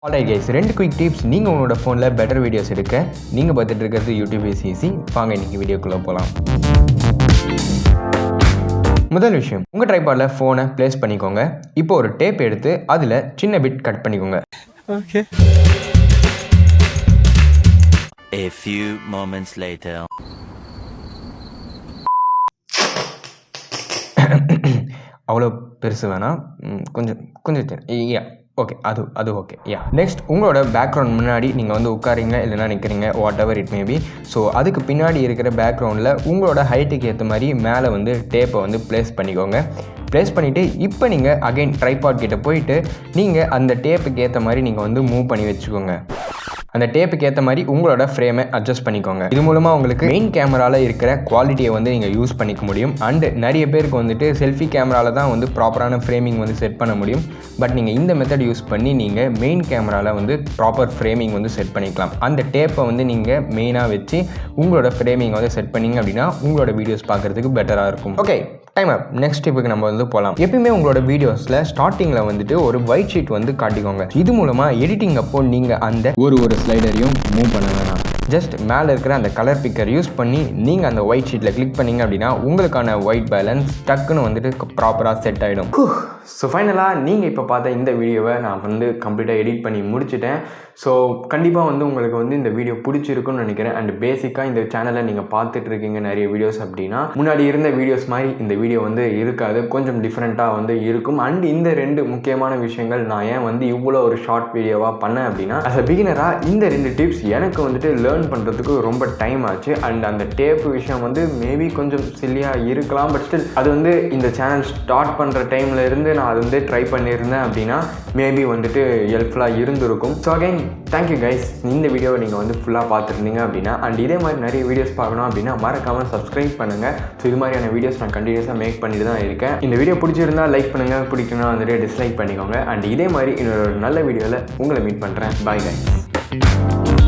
Alright guys, ரெண்டு quick tips நீங்கள் உங்களோட ஃபோனில் பெட்டர் வீடியோஸ் எடுக்க நீங்கள் பார்த்துட்டு இருக்கிறது யூடியூப் இஸ் ஈஸி. வாங்க இன்றைக்கி வீடியோக்குள்ளே போகலாம். முதல் விஷயம், உங்கள் ட்ரைபாடில் ஃபோனை ப்ளேஸ் பண்ணிக்கோங்க. இப்போ ஒரு டேப் எடுத்து அதில் சின்ன பிட் கட் பண்ணிக்கோங்க. Okay. A few moments later. அவ்வளோ பெருசு வேணாம், கொஞ்சம் ஓகே, அது ஓகே. நெக்ஸ்ட், உங்களோட பேக்ரவுண்ட் முன்னாடி நீங்கள் வந்து உட்காரிங்க இல்லைனா நிற்கிறீங்க, what ever it maybe. So அதுக்கு பின்னாடி இருக்கிற பேக்ரவுண்டில் உங்களோட ஹைட்டுக்கு ஏற்ற மாதிரி மேலே வந்து டேப்பை வந்து ப்ளேஸ் பண்ணிக்கோங்க. ப்ளேஸ் பண்ணிவிட்டு இப்போ நீங்கள் அகைன் ட்ரைபாட் கிட்ட போயிட்டு நீங்கள் அந்த டேப்புக்கு ஏற்ற மாதிரி நீங்கள் வந்து மூவ் பண்ணி வச்சுக்கோங்க. அந்த டேப்புக்கு ஏற்ற மாதிரி உங்களோட ஃப்ரேமை அட்ஜஸ்ட் பண்ணிக்கோங்க. இது மூலமாக உங்களுக்கு மெயின் கேமராவில் இருக்கிற குவாலிட்டியை வந்து நீங்கள் யூஸ் பண்ணிக்க முடியும். அண்டு நிறைய பேருக்கு வந்துட்டு செல்ஃபி கேமராவில் தான் வந்து ப்ராப்பரான ஃப்ரேமிங் வந்து செட் பண்ண முடியும். பட் நீங்கள் இந்த மெத்தட் யூஸ் பண்ணி நீங்கள் மெயின் கேமராவில் வந்து ப்ராப்பர் ஃப்ரேமிங் வந்து செட் பண்ணிக்கலாம். அந்த டேப்பை வந்து நீங்கள் மெயினாக வச்சு உங்களோட ஃப்ரேமிங் வந்து செட் பண்ணிங்க அப்படின்னா உங்களோட வீடியோஸ் பார்க்குறதுக்கு பெட்டராக இருக்கும். ஓகே, டைம் அப். நெக்ஸ்ட் டிப்புக்கு நம்ம வந்து போகலாம். எப்பயுமே உங்களோட வீடியோஸில் ஸ்டார்டிங்கில் வந்துட்டு ஒரு ஒயிட் ஷீட் வந்து காட்டிக்கோங்க. இது மூலமாக எடிட்டிங் அப்போ நீங்கள் அந்த ஒரு ஸ்லைடரையும் மூவ் பண்ண வேணாம். ஜஸ்ட் மேலே இருக்கிற அந்த கலர் பிக்கர் யூஸ் பண்ணி நீங்கள் அந்த ஒயிட் ஷீட்டில் கிளிக் பண்ணிங்க அப்படின்னா உங்களுக்கான ஒயிட் பேலன்ஸ் டக்குன்னு வந்துட்டு ப்ராப்பராக செட் ஆகிடும். ஸோ ஃபைனலாக நீங்கள் இப்போ பார்த்த இந்த வீடியோவை நான் வந்து கம்ப்ளீட்டாக எடிட் பண்ணி முடிச்சிட்டேன். ஸோ கண்டிப்பாக வந்து உங்களுக்கு வந்து இந்த வீடியோ பிடிச்சிருக்குன்னு நினைக்கிறேன். அண்ட் பேசிக்காக இந்த சேனலை நீங்கள் பார்த்துட்டு இருக்கீங்க நிறைய வீடியோஸ் அப்படின்னா முன்னாடி இருந்த வீடியோஸ் மாதிரி இந்த வீடியோ வந்து இருக்காது, கொஞ்சம் டிஃப்ரெண்ட்டாக வந்து இருக்கும். அண்ட் இந்த ரெண்டு முக்கியமான விஷயங்கள் நான் ஏன் வந்து இவ்வளோ ஒரு ஷார்ட் வீடியோவாக பண்ணேன் அப்படின்னா, அஸ் அ பிகினராக இந்த ரெண்டு டிப்ஸ் எனக்கு வந்துட்டு லேர்ன் பண்ணுறதுக்கு ரொம்ப டைம் ஆச்சு. அண்ட் அந்த டேப் விஷயம் வந்து மேபி கொஞ்சம் சில்லியாக இருக்கலாம், பட் ஸ்டில் அது வந்து இந்த சேனல் ஸ்டார்ட் பண்ணுற டைமில் இருந்து நான் அது வந்து ட்ரை பண்ணியிருந்தேன் அப்படின்னா மேபி வந்துட்டு ஹெல்ப்ஃபுல்லாக இருந்திருக்கும். So again thank you guys. இந்த வீடியோவை நீங்கள் வந்து ஃபுல்லாக பார்த்துருந்தீங்க அப்படின்னா அண்ட் இதே மாதிரி நிறைய வீடியோஸ் பார்க்கணும் அப்படின்னா மறக்காமல் சப்ஸ்கிரைப் பண்ணுங்கள். ஸோ இது மாதிரியான வீடியோஸ் நான் கண்டினியூஸாக மேக் பண்ணிட்டு தான் இருக்கேன். இந்த வீடியோ பிடிச்சிருந்தா லைக் பண்ணுங்கள், பிடிக்கணும்னா வந்துட்டு டிஸ்லைக் பண்ணிக்கோங்க. அண்ட் இதே மாதிரி இன்னொரு நல்ல வீடியோவில் உங்களை மீட் பண்ணுறேன். Bye guys.